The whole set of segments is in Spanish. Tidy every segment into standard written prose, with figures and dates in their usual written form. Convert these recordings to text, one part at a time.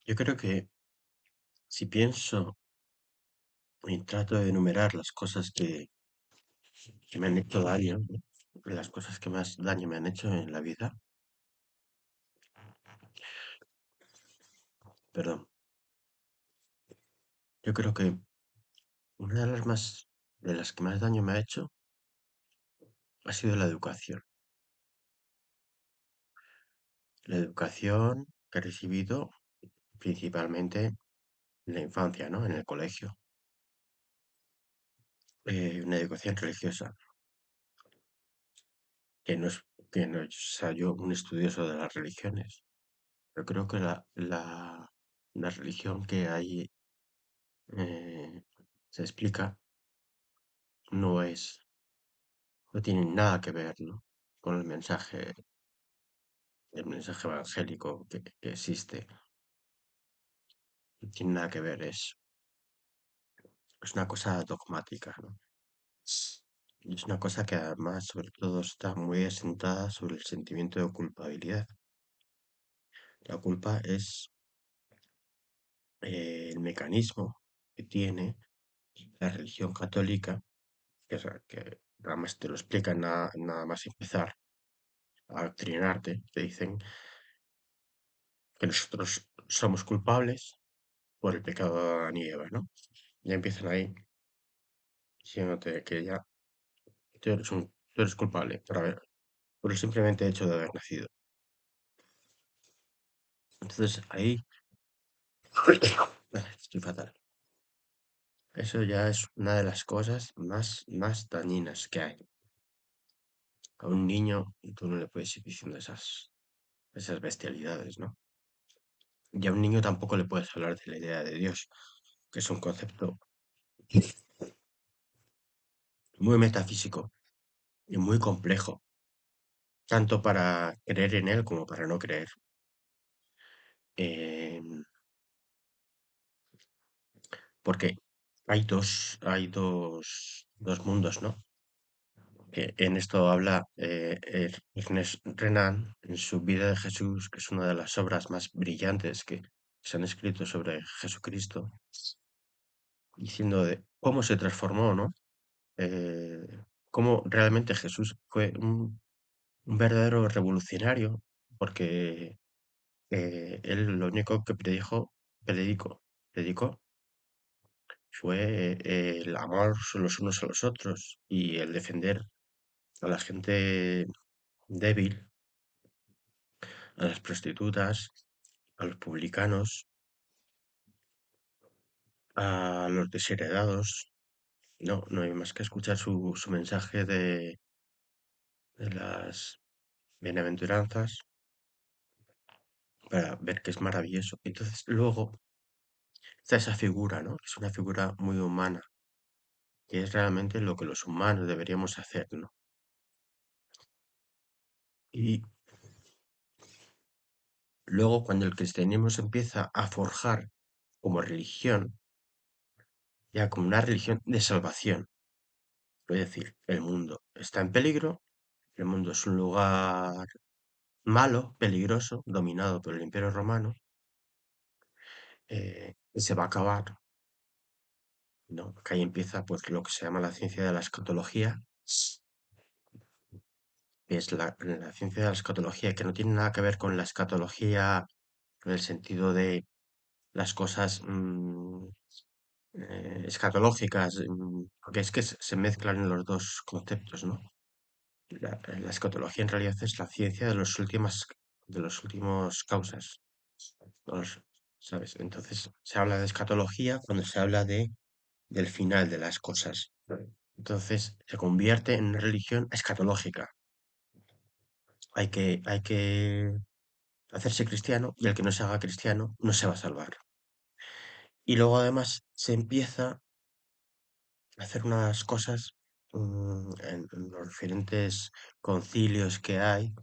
Yo creo que si pienso y trato de enumerar las cosas que me han hecho daño, ¿no? Las cosas que más daño me han hecho en la vida, perdón, yo creo que una de las que más daño me ha hecho ha sido la educación. La educación que he recibido principalmente en la infancia, ¿no? En el colegio. Una educación religiosa, que no es, o sea, yo un estudioso de las religiones, pero creo que la religión que hay se explica no es, no tiene nada que ver, ¿no? Con el mensaje evangélico que existe. No tiene nada que ver, es una cosa dogmática, ¿no? Y es una cosa que además, sobre todo, está muy asentada sobre el sentimiento de culpabilidad. La culpa es el mecanismo que tiene la religión católica, que además te lo explican nada más empezar a adoctrinarte, te dicen que nosotros somos culpables por el pecado de Adán y Eva, ¿no? Ya empiezan ahí diciéndote que ya tú eres culpable por el simplemente hecho de haber nacido. Entonces ahí estoy fatal. Eso ya es una de las cosas más dañinas que hay. A un niño tú no le puedes ir diciendo esas bestialidades, ¿no? Y a un niño tampoco le puedes hablar de la idea de Dios, que es un concepto muy metafísico y muy complejo, tanto para creer en él como para no creer. Em, Porque hay dos mundos, ¿no? Que en esto habla Ernest Renan en su Vida de Jesús, que es una de las obras más brillantes que se han escrito sobre Jesucristo, diciendo de cómo se transformó, ¿no? Cómo realmente Jesús fue un verdadero revolucionario, porque él lo único que predicó fue el amor los unos a los otros y el defender a la gente débil, a las prostitutas, a los publicanos, a los desheredados. No, no hay más que escuchar su mensaje de las bienaventuranzas para ver que es maravilloso. Entonces, luego está esa figura, ¿no? Es una figura muy humana, que es realmente lo que los humanos deberíamos hacer, ¿no? Y luego, cuando el cristianismo se empieza a forjar como religión, ya como una religión de salvación, es decir, el mundo está en peligro, el mundo es un lugar malo, peligroso, dominado por el Imperio Romano, y se va a acabar, ¿no? Que ahí empieza pues lo que se llama la ciencia de la escatología, que es la ciencia de la escatología, que no tiene nada que ver con la escatología en el sentido de las cosas escatológicas, porque es que se mezclan los dos conceptos, ¿no? La escatología en realidad es la ciencia de los últimos causas, ¿sabes? Entonces se habla de escatología cuando se habla del final de las cosas. Entonces se convierte en una religión escatológica. Hay que hacerse cristiano y el que no se haga cristiano no se va a salvar. Y luego además se empieza a hacer unas cosas en los diferentes concilios que hay.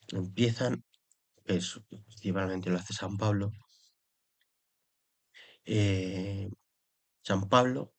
Empiezan, es, principalmente lo hace San Pablo. eh, San Pablo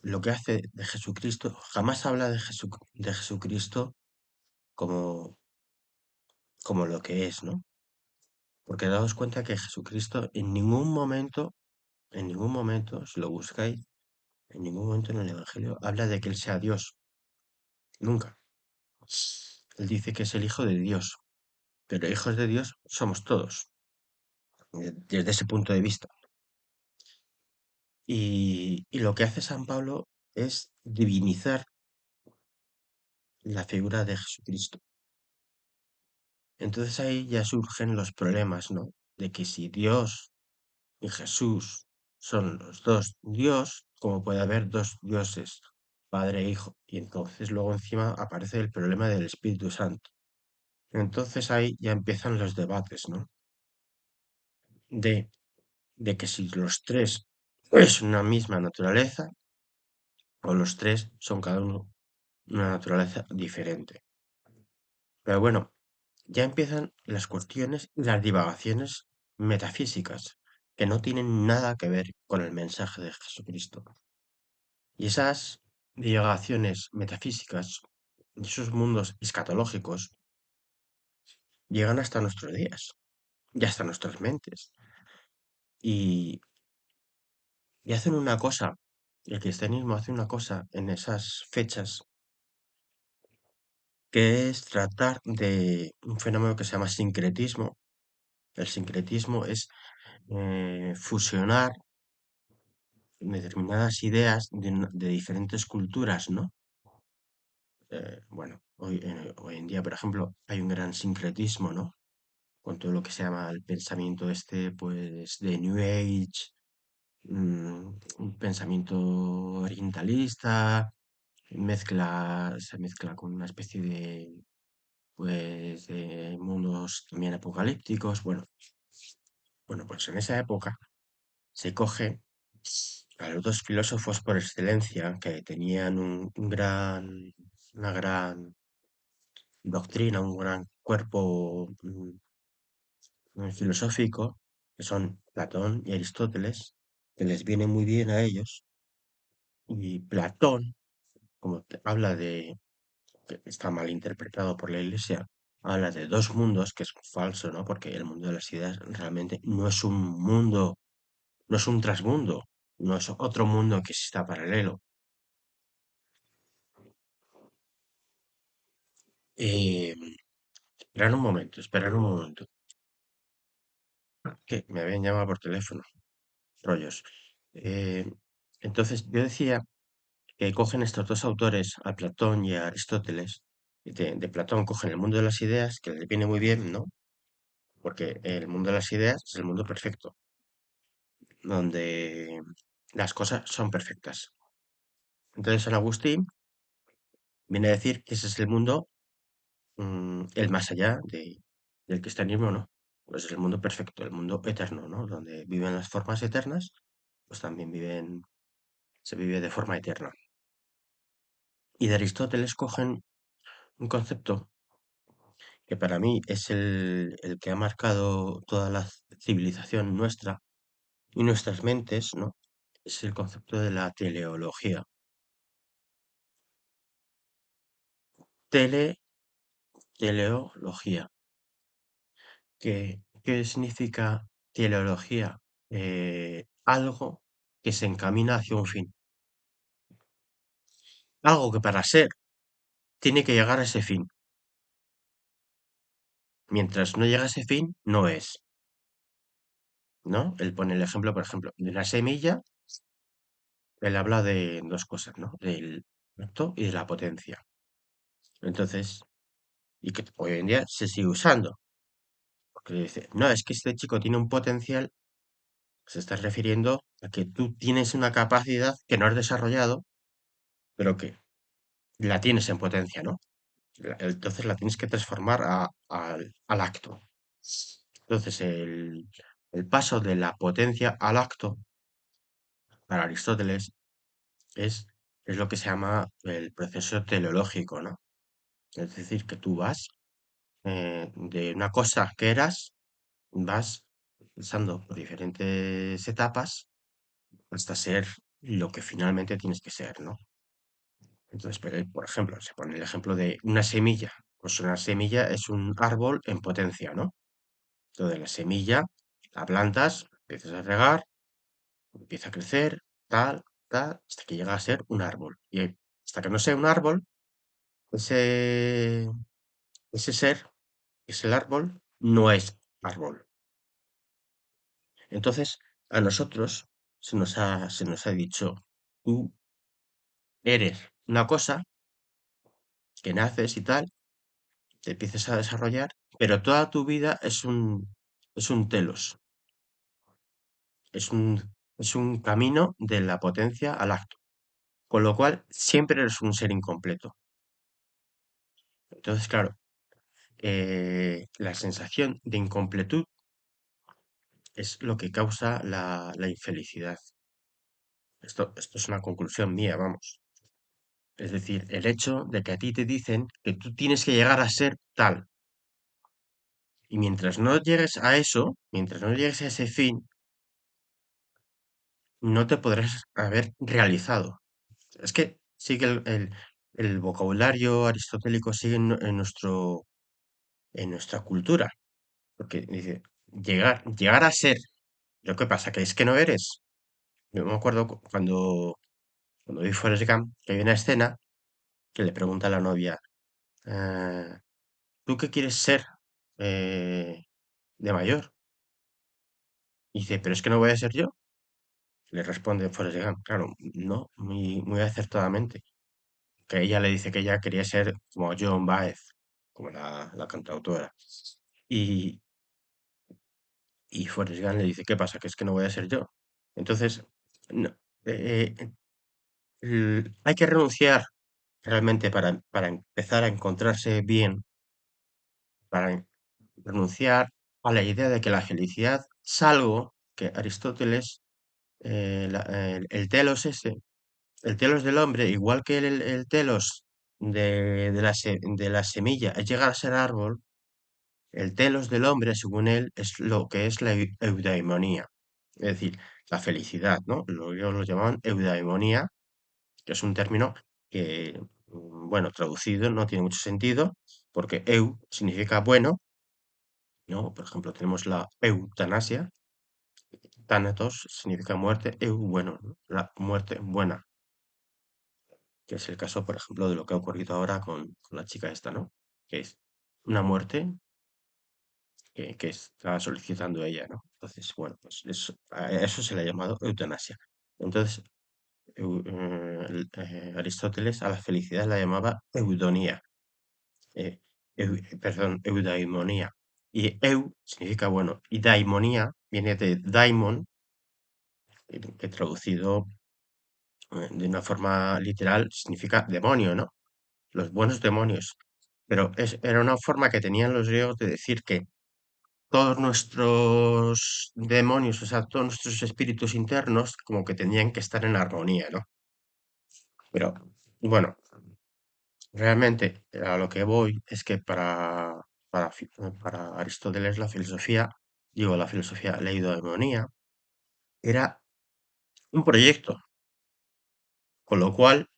lo que hace de Jesucristo, jamás habla de Jesucristo como, como lo que es, ¿no? porque daos cuenta que Jesucristo en ningún momento, si lo buscáis, en ningún momento en el Evangelio habla de que Él sea Dios, nunca. Él dice que es el Hijo de Dios, pero hijos de Dios somos todos, desde ese punto de vista. Y lo que hace San Pablo es divinizar la figura de Jesucristo. Entonces ahí ya surgen los problemas, ¿no? De que si Dios y Jesús son los dos Dios, como puede haber dos dioses, Padre e Hijo. Y entonces luego encima aparece el problema del Espíritu Santo. Entonces ahí ya empiezan los debates, ¿no? De, de que si los tres es una misma naturaleza o los tres son cada uno una naturaleza diferente. Pero bueno, ya empiezan las cuestiones y las divagaciones metafísicas, que no tienen nada que ver con el mensaje de Jesucristo. Y esas divagaciones metafísicas, esos mundos escatológicos, llegan hasta nuestros días y hasta nuestras mentes. Y, y hacen una cosa, el cristianismo hace una cosa en esas fechas, que es tratar de un fenómeno que se llama sincretismo. El sincretismo es fusionar determinadas ideas de diferentes culturas, ¿no? Bueno, hoy en día, por ejemplo, hay un gran sincretismo, ¿no? Con todo lo que se llama el pensamiento este, pues, de New Age, un pensamiento orientalista, se mezcla con una especie de, pues, de mundos también apocalípticos. Bueno, pues en esa época se coge a los dos filósofos por excelencia que tenían una gran doctrina, un gran cuerpo filosófico, que son Platón y Aristóteles, que les viene muy bien a ellos. Y Platón, como habla de, que está mal interpretado por la Iglesia, habla de dos mundos, que es falso, ¿no? Porque el mundo de las ideas realmente no es un mundo, no es un trasmundo, no es otro mundo que exista paralelo. Eh, esperar un momento, que me habían llamado por teléfono, rollos. Eh, entonces, yo decía que cogen estos dos autores, a Platón y a Aristóteles, y de Platón cogen el mundo de las ideas, que les viene muy bien, ¿no? Porque el mundo de las ideas es el mundo perfecto, donde las cosas son perfectas. Entonces, San Agustín viene a decir que ese es el mundo, el más allá del cristianismo, ¿no? Pues es el mundo perfecto, el mundo eterno, ¿no? Donde viven las formas eternas, pues también se vive de forma eterna. Y de Aristóteles cogen un concepto que para mí es el que ha marcado toda la civilización nuestra y nuestras mentes, ¿no? Es el concepto de la teleología. Tele, teleología. ¿Qué significa teleología? Algo que se encamina hacia un fin. Algo que para ser tiene que llegar a ese fin. Mientras no llega a ese fin, no es, ¿no? Él pone el ejemplo, por ejemplo, de la semilla. Él habla de dos cosas, ¿no? Del tacto y de la potencia. Entonces, y que hoy en día se sigue usando. Porque dice, no, es que este chico tiene un potencial, se está refiriendo a que tú tienes una capacidad que no has desarrollado, pero que la tienes en potencia, ¿no? Entonces la tienes que transformar al acto. Entonces, el paso de la potencia al acto, para Aristóteles, es, es lo que se llama el proceso teleológico, ¿no? Es decir, que tú vas de una cosa que eras, vas pasando por diferentes etapas hasta ser lo que finalmente tienes que ser, ¿no? Entonces, pero, por ejemplo, se pone el ejemplo de una semilla. Pues una semilla es un árbol en potencia, ¿no? Entonces la semilla la plantas, empiezas a regar, empieza a crecer, tal, tal, hasta que llega a ser un árbol. Y hasta que no sea un árbol, ese, ese ser, que es el árbol, no es árbol. Entonces, a nosotros se nos ha dicho, tú eres una cosa que naces y tal, te empiezas a desarrollar, pero toda tu vida es un telos, es un camino de la potencia al acto, con lo cual siempre eres un ser incompleto. Entonces, claro, la sensación de incompletud es lo que causa la infelicidad. Esto es una conclusión mía, vamos. Es decir, el hecho de que a ti te dicen que tú tienes que llegar a ser tal, y mientras no llegues a eso, mientras no llegues a ese fin, no te podrás haber realizado. Es que sigue el vocabulario aristotélico sigue en nuestra cultura, porque dice, llegar a ser. Lo que pasa que es que no eres. Yo me acuerdo cuando vi Forrest Gump, que hay una escena que le pregunta a la novia, "Eh, ¿tú qué quieres ser de mayor?" Y dice, pero es que no voy a ser yo. Le responde Forrest Gump, claro, no, muy, muy acertadamente. Que ella le dice que ella quería ser como Joan Baez, como la cantautora. Y, y Forrest Gump le dice, ¿qué pasa? Que es que no voy a ser yo. Entonces, no, hay que renunciar realmente para empezar a encontrarse bien, para renunciar a la idea de que la felicidad es algo que Aristóteles, el telos ese, el telos del hombre, igual que el telos de la semilla es llegar a ser árbol, el telos del hombre, según él, es lo que es la eudaimonía, es decir, la felicidad, ¿no? Ellos lo llamaban eudaimonía, que es un término que, bueno, traducido no tiene mucho sentido, porque eu significa bueno, ¿no? Por ejemplo, tenemos la eutanasia, thanatos significa muerte, bueno, ¿no? La muerte buena, que es el caso, por ejemplo, de lo que ha ocurrido ahora con la chica esta, ¿no? Que es una muerte que está solicitando ella, ¿no? Entonces, bueno, pues a eso se le ha llamado eutanasia. Entonces, Aristóteles a la felicidad la llamaba eudonía, perdón, eudaimonía. Y eu significa bueno, y daimonía viene de daimon, que traducido de una forma literal significa demonio, ¿no? Los buenos demonios. Pero era una forma que tenían los griegos de decir que todos nuestros demonios, o sea, todos nuestros espíritus internos, como que tenían que estar en armonía, ¿no? Pero, bueno, realmente a lo que voy es que para Aristóteles la filosofía, la eudemonía, era un proyecto, con lo cual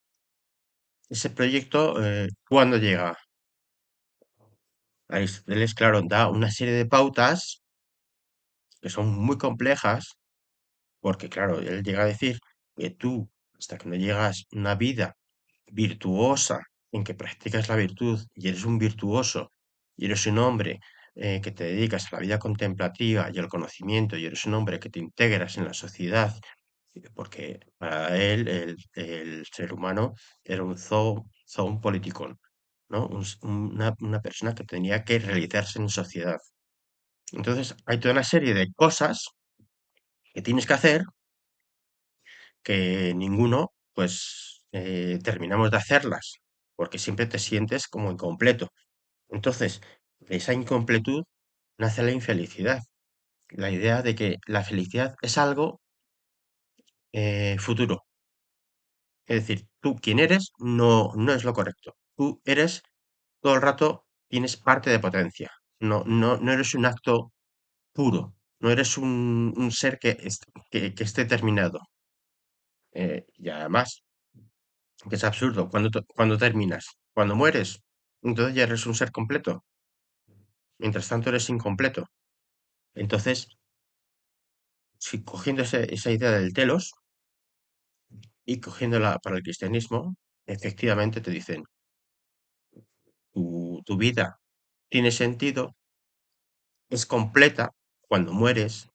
ese proyecto, ¿cuándo llega? Aristóteles, claro, da una serie de pautas que son muy complejas, porque, claro, él llega a decir que tú, hasta que no llegas a una vida virtuosa en que practicas la virtud y eres un virtuoso y eres un hombre que te dedicas a la vida contemplativa y al conocimiento y eres un hombre que te integras en la sociedad, porque para él el ser humano era un zoon politikon, ¿no? Una persona que tenía que realizarse en sociedad. Entonces, hay toda una serie de cosas que tienes que hacer que ninguno, pues, terminamos de hacerlas, porque siempre te sientes como incompleto. Entonces, de esa incompletud nace la infelicidad, la idea de que la felicidad es algo futuro. Es decir, tú quien eres no es lo correcto. Tú eres todo el rato, tienes parte de potencia. No eres un acto puro, no eres un ser que esté terminado. Y además, que es absurdo. ¿Cuándo terminas? Cuando mueres. Entonces ya eres un ser completo. Mientras tanto eres incompleto. Entonces, si cogiendo esa idea del telos y cogiéndola para el cristianismo, efectivamente te dicen, tu vida tiene sentido, es completa cuando mueres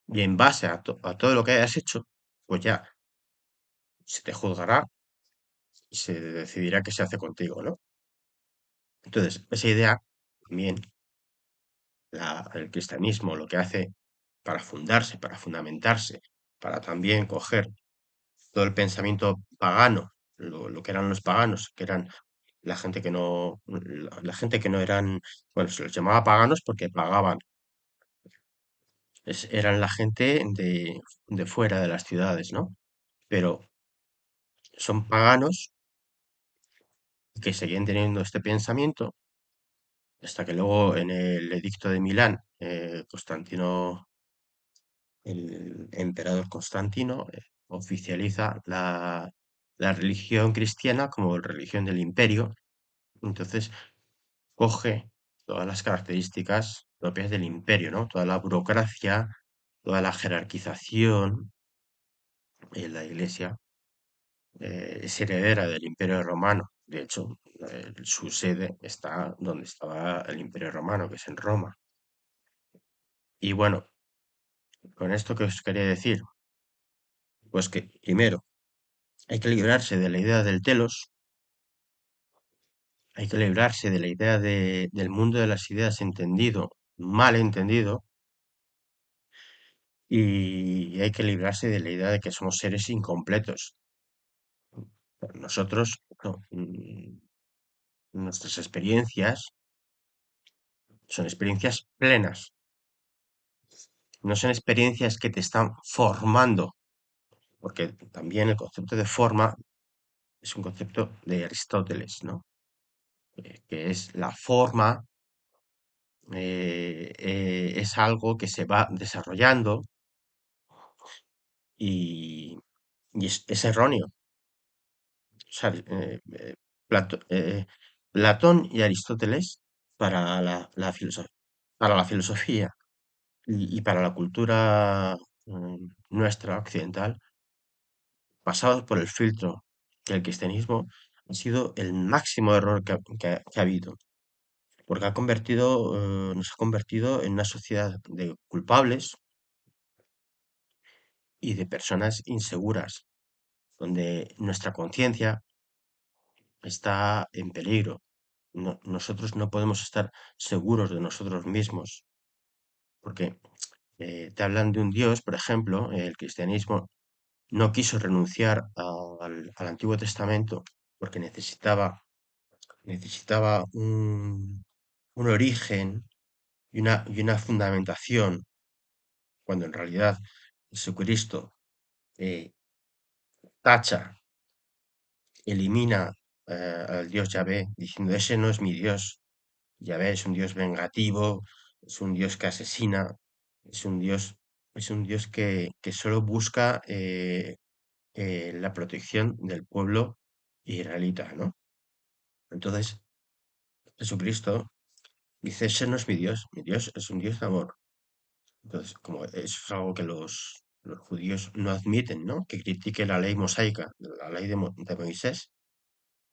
y en base a todo lo que hayas hecho, pues ya se te juzgará y se decidirá qué se hace contigo, ¿no? Entonces, esa idea también el cristianismo lo que hace para fundarse, para fundamentarse, para también coger todo el pensamiento pagano, lo que eran los paganos, que eran la gente que no eran, bueno, se los llamaba paganos porque pagaban, eran la gente de fuera de las ciudades, ¿no? Pero son paganos que seguían teniendo este pensamiento hasta que luego en el edicto de Milán, Constantino, el emperador Constantino, oficializa la religión cristiana como religión del imperio. Entonces, coge todas las características propias del imperio, ¿no? Toda la burocracia, toda la jerarquización en la Iglesia es heredera del Imperio Romano. De hecho, su sede está donde estaba el Imperio Romano, que es en Roma. Y bueno, con esto que os quería decir, pues que primero hay que librarse de la idea del telos, hay que librarse de la idea del mundo de las ideas entendido, mal entendido, y hay que librarse de la idea de que somos seres incompletos. Nosotros, no, nuestras experiencias son experiencias plenas, no son experiencias que te están formando, porque también el concepto de forma es un concepto de Aristóteles, ¿no? Que es la forma, es algo que se va desarrollando y, y es erróneo. O sea, Platón y Aristóteles para para la filosofía y para la cultura nuestra occidental, pasados por el filtro del cristianismo, ha sido el máximo error que ha habido, porque nos ha convertido en una sociedad de culpables y de personas inseguras, donde nuestra conciencia está en peligro. Nosotros no podemos estar seguros de nosotros mismos, porque te hablan de un Dios, por ejemplo, el cristianismo no quiso renunciar al Antiguo Testamento porque necesitaba un origen y una fundamentación, cuando en realidad Jesucristo eh, tacha, elimina al Dios Yahvé, diciendo, ese no es mi Dios. Yahvé es un Dios vengativo, es un Dios que asesina, es un Dios, es un Dios que solo busca la protección del pueblo israelita, ¿no? Entonces, Jesucristo dice, ese no es mi Dios es un Dios de amor. Entonces, como eso es algo que los judíos no admiten, ¿no? Que critique la ley mosaica, la ley de Moisés,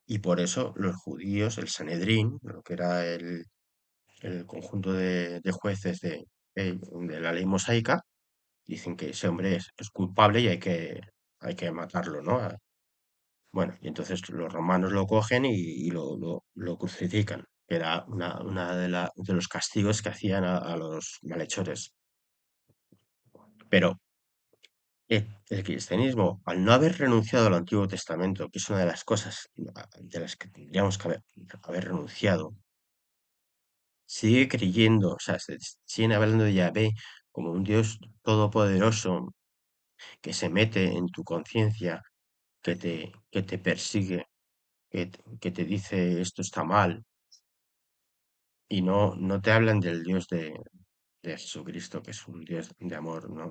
y por eso los judíos, el Sanedrín, lo que era el conjunto de jueces de la ley mosaica, dicen que ese hombre es culpable y hay que matarlo, ¿no? Bueno, y entonces los romanos lo cogen y lo crucifican, que era una de los castigos que hacían a los malhechores. Pero el cristianismo, al no haber renunciado al Antiguo Testamento, que es una de las cosas de las que tendríamos que haber renunciado, sigue creyendo, o sea, siguen hablando de Yahvé como un Dios todopoderoso que se mete en tu conciencia, que te persigue, que te dice esto está mal, y no te hablan del Dios de Jesucristo, que es un Dios de amor, ¿no?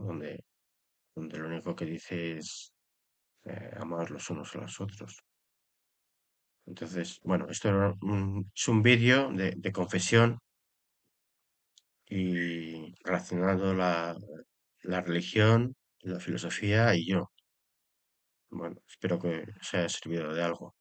Donde lo único que dice es amar los unos a los otros. Entonces, bueno, esto es un vídeo de confesión y relacionando la religión, la filosofía y yo. Bueno, espero que os haya servido de algo.